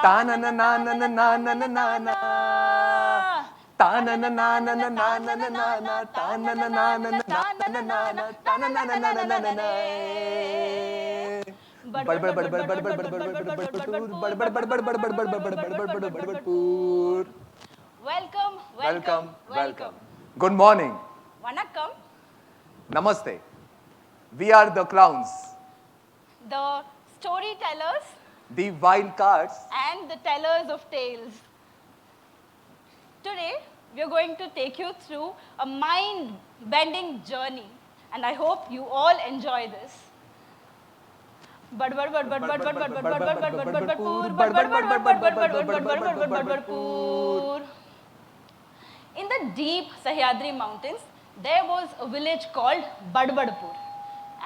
Ta na na na na na na na na na na. Ta na na na na na na na na na na. Ta na na na na na na na na na. Ta na na na na na na na na. Baddbaddpur. Welcome, Welcome, welcome. Good morning. Vanakkam, Namaste. We are the clowns, the storytellers the wild cards. and the tellers of tales. Today, we are going to take you through a mind-bending journey, and I hope you all enjoy this. In the deep Sahyadri mountains, there was a village called Baddbaddpur.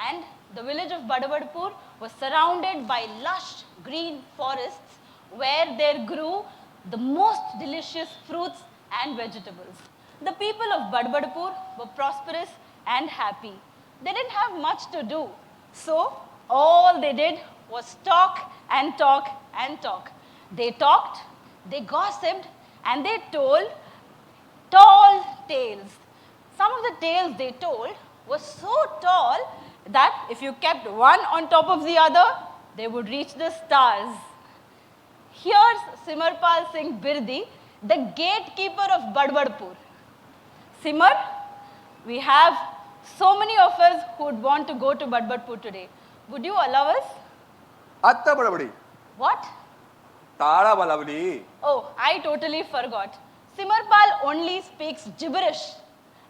And the village of Baddbaddpur was surrounded by lush green forests where there grew the most delicious fruits and vegetables. The people of Baddbaddpur were prosperous and happy. They didn't have much to do. So all they did was talk and talk and talk. They talked, they gossiped, and they told tall tales. Some of the tales they told were so tall that if you kept one on top of the other, they would reach the stars. Here's Simarpal Singh Birdi, the gatekeeper of Baddbaddpur. Simar, we have so many of us who would want to go to Baddbaddpur today. Would you allow us? Atta badabadi. What? Tada balabadi. Oh, I totally forgot. Simarpal only speaks gibberish,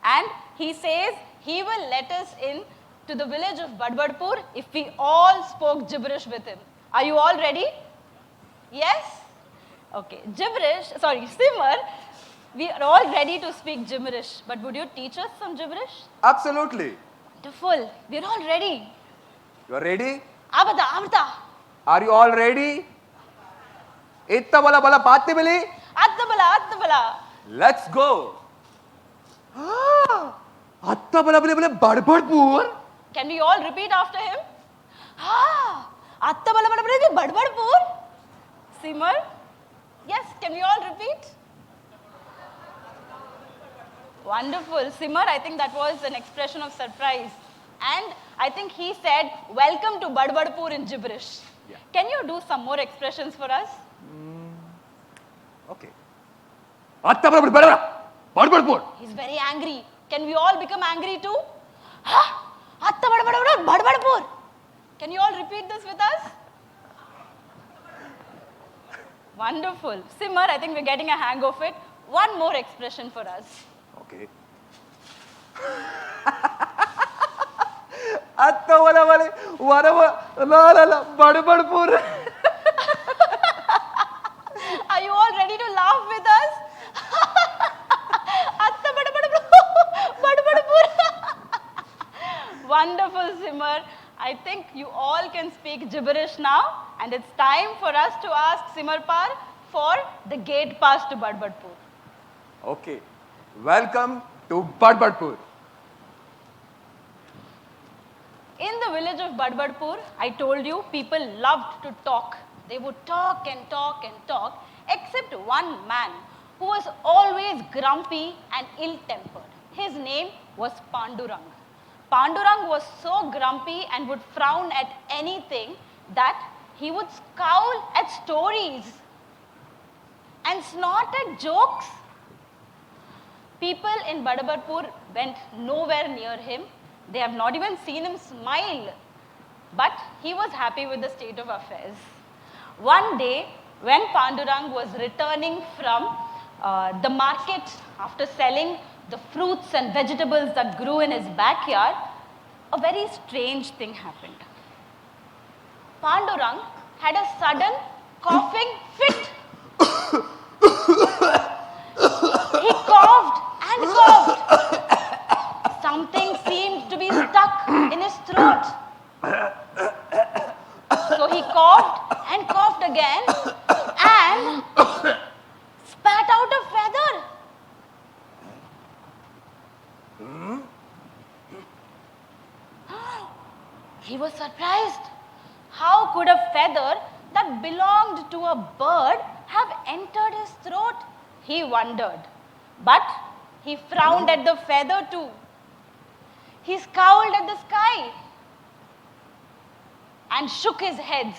and he says he will let us in to the village of Baddbaddpur if we all spoke gibberish with him. Are you all ready? Yes? Okay. Simar, we are all ready to speak gibberish, but would you teach us some gibberish? Absolutely. Wonderful. We are all ready. You are ready? Abata. Are you all ready? Itta bala bala paatti bili. Attabala. Let's go. Atta bala bili bili Baddbaddpur. Can we all repeat after him? Attabala Baddbaddpur. Simar? Yes, can we all repeat? Wonderful. Simar, I think that was an expression of surprise. And I think he said, welcome to Baddbaddpur in gibberish. Yeah. Can you do some more expressions for us? Okay. Atta bala bili Baddbaddpur. He's very angry. Can we all become angry too? Baddbaddpur. Can you all repeat this with us? Wonderful. Simar, I think we're getting a hang of it. One more expression for us. Okay. Atta bala bali Baddbaddpur. Are you all ready to laugh with us? Atta Baddbaddpur. Wonderful, Simar. I think you all can speak gibberish now, and it's time for us to ask Simarpal for the gate pass to Baddbaddpur. Okay. Welcome to Baddbaddpur. In the village of Baddbaddpur, I told you people loved to talk. They would talk and talk and talk, except one man who was always grumpy and ill-tempered. His name was Pandurang. Pandurang was so grumpy and would frown at anything that he would scowl at stories and snort at jokes. People in Baddbaddpur went nowhere near him. They have not even seen him smile. But he was happy with the state of affairs. One day, when Pandurang was returning from the market after selling the fruits and vegetables that grew in his backyard, a very strange thing happened. Pandurang had a sudden coughing fit. He coughed and coughed. Something seemed to be stuck in his throat. So he coughed and coughed again and spat out a feather. He was surprised. How could a feather that that belonged to a bird have entered his throat? He wondered. But he frowned at the feather too. He scowled at the sky and shook his head.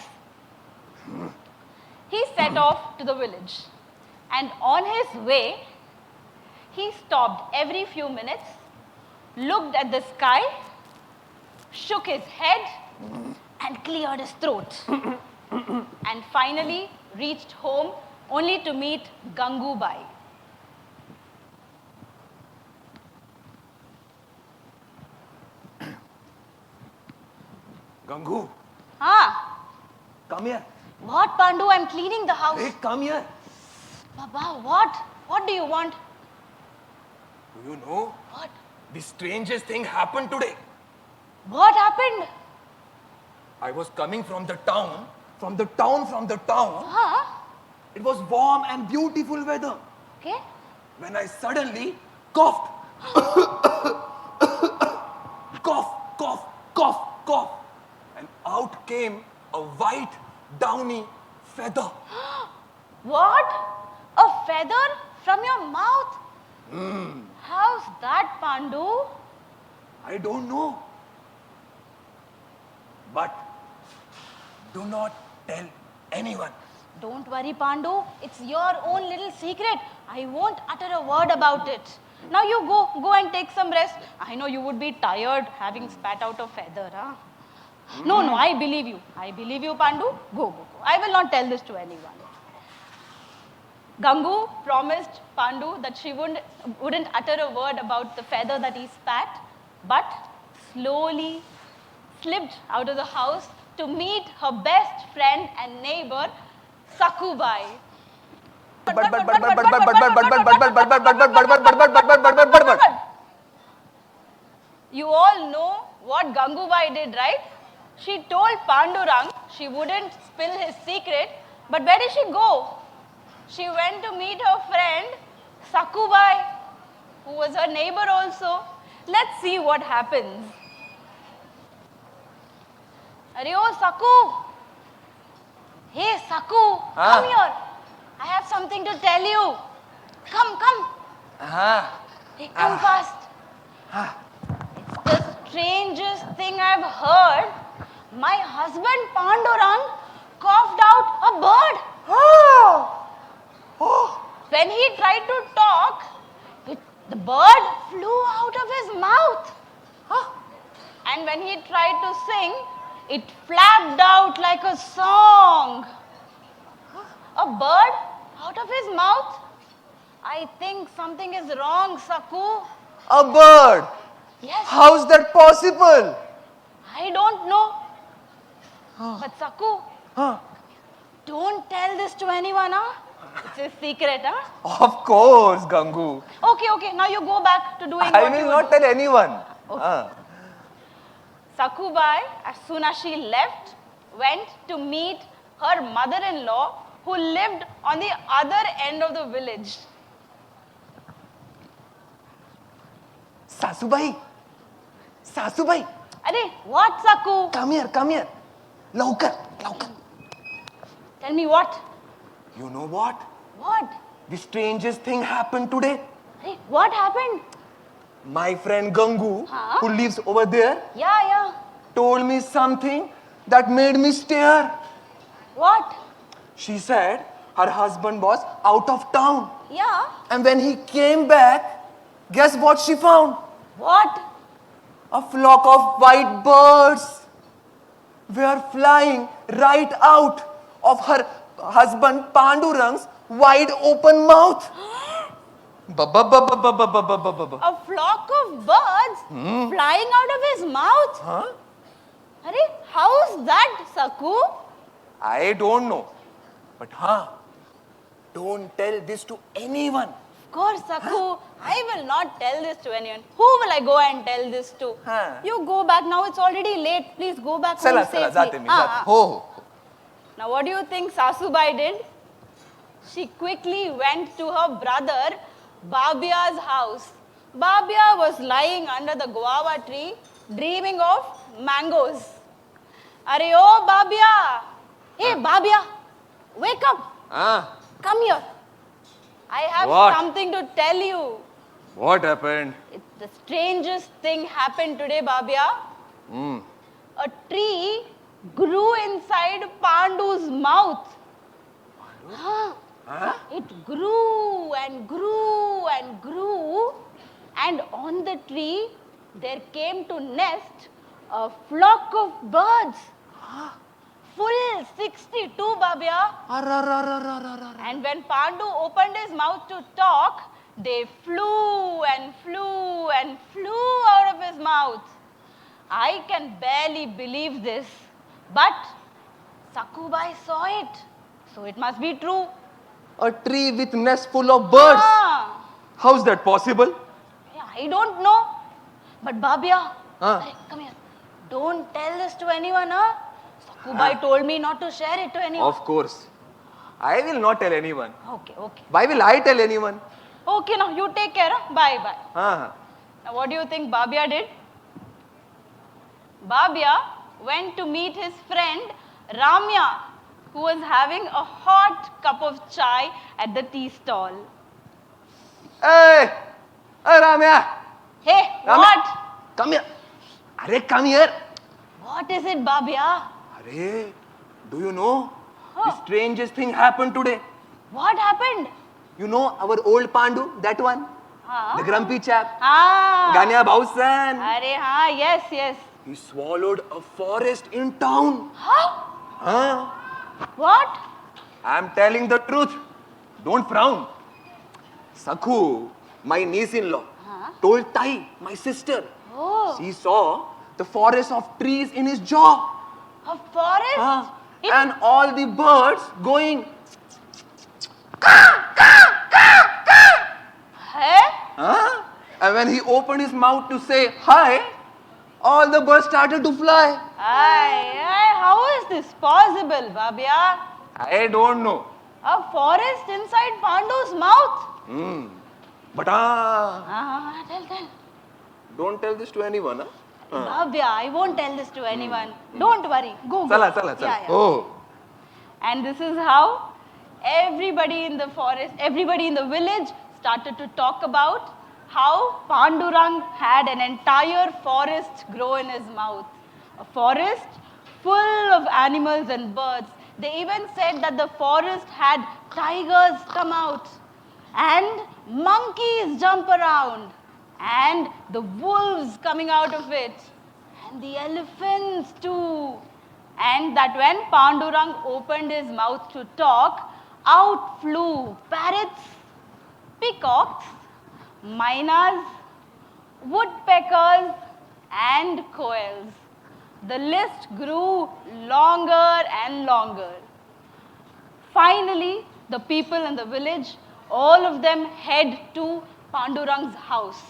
He set off to the village. And on his way, he stopped every few minutes, looked at the sky, shook his head, and cleared his throat. And finally reached home only to meet Gangubai. Gangu, come here. What, Pandu? I'm cleaning the house. Hey, come here. Baba, what? What do you want? Do you know? What? The strangest thing happened today. What happened? I was coming from the town. From the town. Huh? It was warm and beautiful weather. Okay. When I suddenly coughed. cough. And out came a white, downy feather. What? A feather from your mouth? How's that, Pandu? I don't know. But do not tell anyone. Don't worry, Pandu. It's your own little secret. I won't utter a word about it. Now you go and take some rest. I know you would be tired having spat out a feather, huh? No, I believe you. I believe you, Pandu. Go. I will not tell this to anyone. Gangu promised Pandu that she wouldn't utter a word about the feather that he spat, but slowly slipped out of the house to meet her best friend and neighbor, Sakubai. You all know what Gangubai did, right? She told Pandurang she wouldn't spill his secret, but where did she go? She went to meet her friend, Sakubai, who was her neighbor also. Let's see what happens. Arey, Saku. Hey, Saku, come here. I have something to tell you. Come. Hey, come fast. It's the strangest thing I've heard. My husband Pandurang coughed out a bird. When he tried to talk, the bird flew out of his mouth. And when he tried to sing, it flapped out like a song. A bird out of his mouth? I think something is wrong, Saku. A bird? Yes. How's that possible? I don't know. But Saku, don't tell this to anyone, huh? It's a secret, huh? Of course, Gangu. Okay. Now you go back to doing I what you will were not doing. tell anyone. Okay. Sakubai, as soon as she left, went to meet her mother-in-law who lived on the other end of the village. Sasubai. Arey, what, Saku? Come here. Laukar. Tell me what? You know what? What? The strangest thing happened today. Hey, what happened? My friend Gangu, who lives over there, Yeah. told me something that made me stare. What? She said her husband was out of town. Yeah. And when he came back, guess what she found? What? A flock of white birds were flying right out of her husband Pandurang's wide open mouth. A flock of birds flying out of his mouth? Arey, how's that, Saku? I don't know. But don't tell this to anyone. Of course, Saku. I will not tell this to anyone. Who will I go and tell this to? You go back now. It's already late. Please go back home safely. Ho. Now, what do you think Sasubai did? She quickly went to her brother Babia's house. Babia was lying under the guava tree, dreaming of mangoes. Arey, oh Babia! Hey, Babia! wake up. Ah, Come here. I have What? something to tell you. what happened? The strangest thing happened today, Babya. A tree grew inside Pandu's mouth. Huh? It grew and grew and grew, and on the tree there came to nest a flock of birds. Full 62, Babya. And when Pandu opened his mouth to talk, they flew and flew and flew out of his mouth. I can barely believe this, but Sakubai saw it, so it must be true. A tree with nest full of birds. Ah, How's that possible? I don't know. But Babya, Ah. come here. Don't tell this to anyone, huh? Sakubai told me not to share it to anyone. Of course. I will not tell anyone. Okay. Why will I tell anyone? Okay, now you take care, huh? Bye. Ah. Now what do you think Babya did? Babya went to meet his friend Ramya, who was having a hot cup of chai at the tea stall. Hey! Hey, Ramya! Hey, Ramya! what? Come here. Arey, come here. What is it, Babya? Arey, do you know? The strangest thing happened today. What happened? You know our old Pandu, that one? Huh? The grumpy chap. Ah. Ganya Bausan. Yes. He swallowed a forest in town. Huh? Huh? What? I'm telling the truth. Don't frown. Sakhu, my niece-in-law, told Tai, my sister. Oh, She saw the forest of trees in his jaw. a forest? And all the birds going. Hey? Huh? And when he opened his mouth to say hi, all the birds started to fly. How is this possible, Babya? I don't know. A forest inside Pandu's mouth? But Tell. don't tell this to anyone. Huh? Babya, I won't tell this to anyone. Don't worry. Go. Chala. Yeah. Oh. And this is how everybody in the forest, everybody in the village started to talk about how Pandurang had an entire forest grow in his mouth. A forest full of animals and birds. They even said that the forest had tigers come out and monkeys jump around and the wolves coming out of it and the elephants too. And that when Pandurang opened his mouth to talk, out flew parrots, peacocks, mynas, woodpeckers and quails. The list grew longer and longer. Finally, the people in the village, all of them head to Pandurang's house.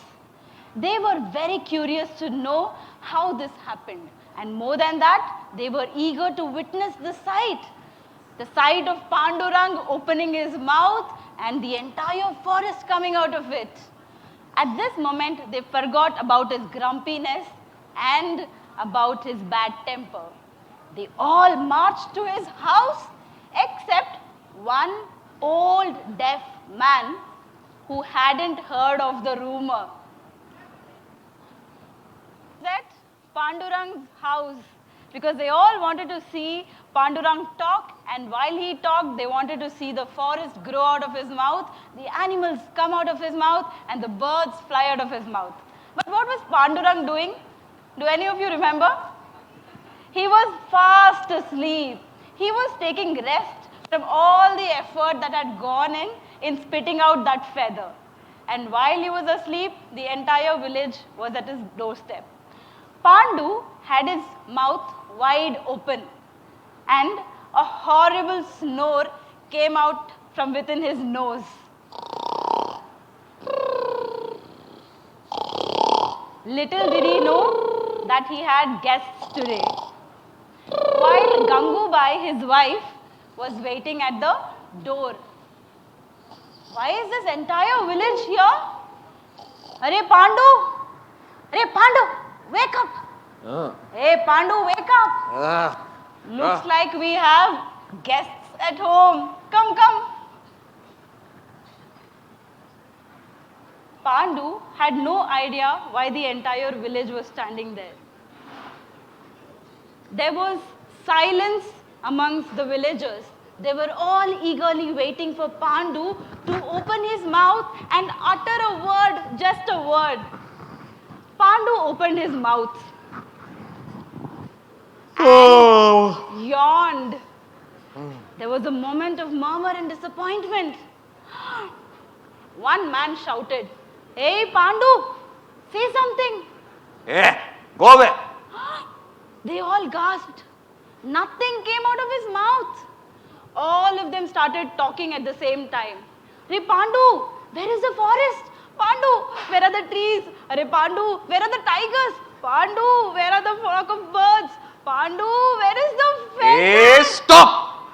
They were very curious to know how this happened. And more than that, they were eager to witness the sight of Pandurang opening his mouth and the entire forest coming out of it. At this moment, they forgot about his grumpiness and about his bad temper. They all marched to his house except one old deaf man who hadn't heard of the rumor. At Pandurang's house because they all wanted to see Pandurang talk, and while he talked, they wanted to see the forest grow out of his mouth, the animals come out of his mouth, and the birds fly out of his mouth. But what was Pandurang doing? Do any of you remember? He was fast asleep. He was taking rest from all the effort that had gone in spitting out that feather. And while he was asleep, the entire village was at his doorstep. Pandu had his mouth wide open and a horrible snore came out from within his nose. Little did he know that he had guests today. While Gangubai, his wife, was waiting at the door. Why is this entire village here? Arey Pandu, wake up. Hey Pandu, wake up. Looks like we have guests at home. Come, come. Pandu had no idea why the entire village was standing there. There was silence amongst the villagers. They were all eagerly waiting for Pandu to open his mouth and utter a word, just a word. Pandu opened his mouth and yawned. There was a moment of murmur and disappointment. One man shouted, "Hey Pandu, say something." Hey, go away. They all gasped. Nothing came out of his mouth. All of them started talking at the same time. "Hey Pandu, where is the forest? Pandu, where are the trees? Hey Pandu, where are the tigers? Pandu, where are the flock of birds? Pandu, where is the Hey, stop!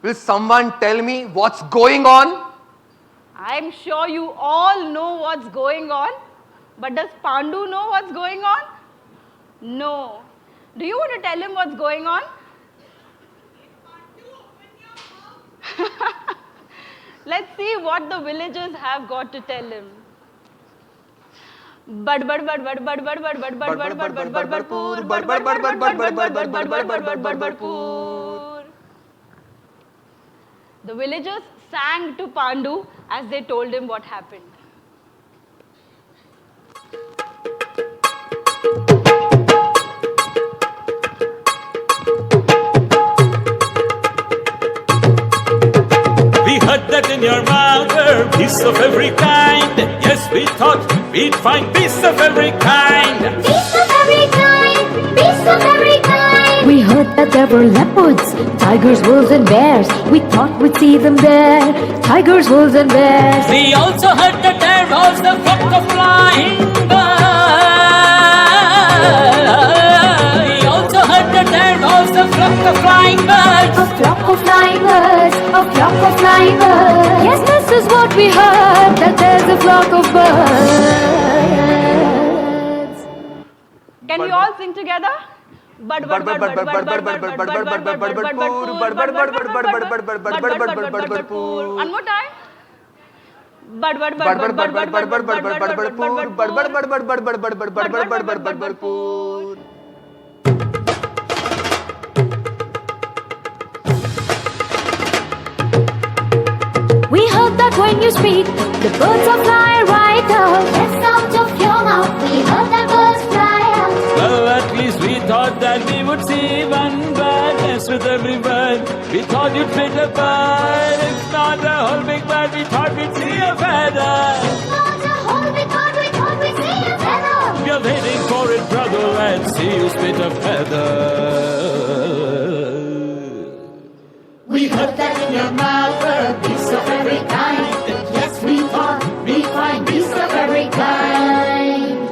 Will someone tell me what's going on? I'm sure you all know what's going on. But does Pandu know what's going on? No. Do you want to tell him what's going on? Let's see what the villagers have got to tell him. The villagers sang to Pandu as they told him what happened. We heard that in your mouth were beasts of every kind. Yes, we thought we'd find beasts of every kind. Beasts of every kind, beasts of every kind. We heard that there were leopards, tigers, wolves and bears. We thought we'd see them there, tigers, wolves and bears. We also heard that there was a flock of flying birds. We also heard that there was a flock of flying birds. A flock of flying birds, a flock of flying birds. Yes, this is what we heard, that there's a flock of birds. Can we all sing together? One more time. We heard that when you speak, the birds are fly right out. Yes, out of your mouth, we heard that birds fly out. Well, at least we thought that we would see one bird nest with every bird. We thought you'd pick a bird. If not a whole big bird, we thought we'd see a feather. Not a whole big bird, we thought we'd see a feather. We are waiting for it, brother. Let's see you spit a feather. We heard that in your mouth were beasts of every kind. Yes, we thought we'd find beasts of every kind.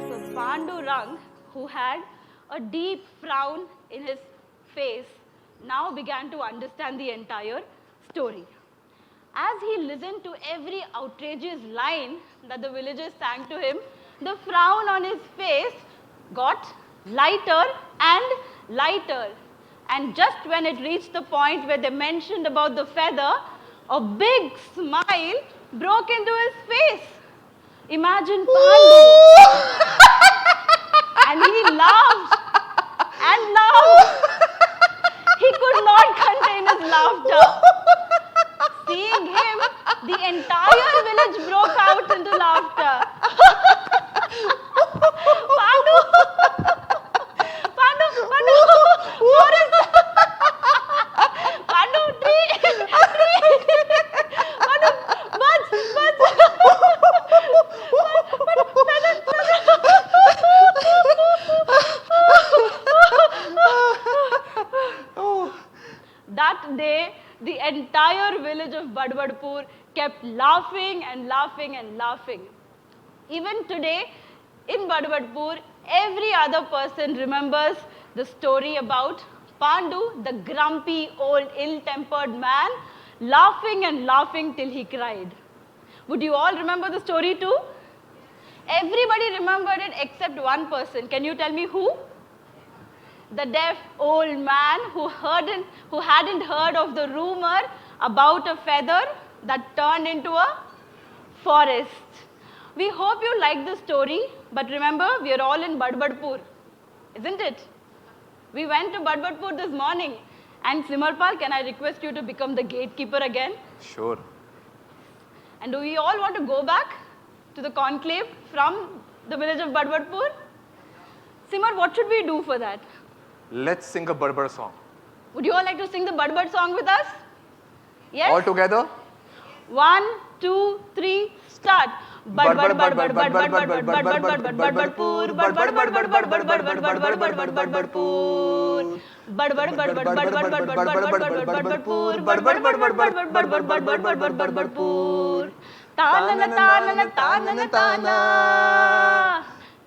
So Pandurang, who had a deep frown in his face, now began to understand the entire story. As he listened to every outrageous line that the villagers sang to him, the frown on his face got lighter and lighter. And just when it reached the point where they mentioned about the feather, a big smile broke into his face. Imagine Pandu. And he laughed and laughed. He could not contain his laughter. Seeing him, the entire village broke out into laughter. Pandu! Pandu! Pandu! Forest! Pandu! Tree! Tree! Pandu! Birds! Birds! That day, the entire village of Baddbaddpur kept laughing and laughing and laughing. Even today, in Baddbaddpur, every other person remembers the story about Pandu, the grumpy, old, ill-tempered man, laughing and laughing till he cried. Would you all remember the story too? Everybody remembered it except one person. Can you tell me who? the deaf old man who hadn't heard of the rumor about a feather that turned into a forest. We hope you like the story, but remember, we are all in Baddbaddpur, isn't it? We went to Baddbaddpur this morning. And Simarpal, can I request you to become the gatekeeper again? Sure. And do we all want to go back to the conclave from the village of Baddbaddpur? Simar, what should we do for that? Let's sing a Berber song. Would you all like to sing the Baddbad song with us? Yes? All together? 1, 2, 3, start. Baddbad, Baddbad, Baddbad, Baddbad, Baddbad, Baddbad, Baddbadpur, Baddbad, Baddbad, Baddbad, Baddbad, Baddbad, Baddbad, Baddbadpur. Baddbad, Baddbad, Baddbad, Baddbad, Baddbad, Baddbadpur, Baddbad, Baddbad, Baddbad, Baddbad, Baddbad, Baddbad, Baddbadpur. Tanana, tanana, tanana, tana.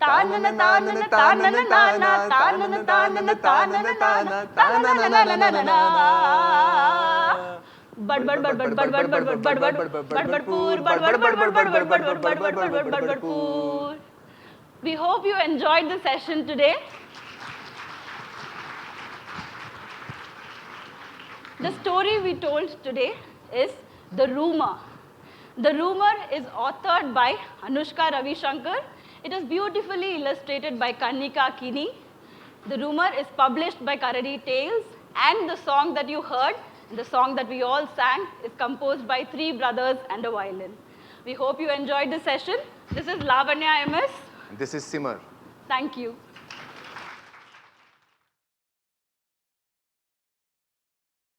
Tanana, tanana, tanana, tana. Tanana, tanana, tanana, tana. Tanana, tanana, Baddbad, Baddbad, Baddbad, Baddbad, Baddbad, Baddbadpur, Baddbad, Baddbad, Baddbad, Baddbad, Baddbad, Baddbad, Baddbadpur. We hope you enjoyed the session today. The story we told today is The Rumour. The Rumour is authored by Anushka Ravishankar. It is beautifully illustrated by Kanyika Kini. The Rumour is published by Karadi Tales, and the song that you heard, the song that we all sang, is composed by 3 brothers and a violin. We hope you enjoyed the session. This is Lavanya M.S. This is Simar. Thank you.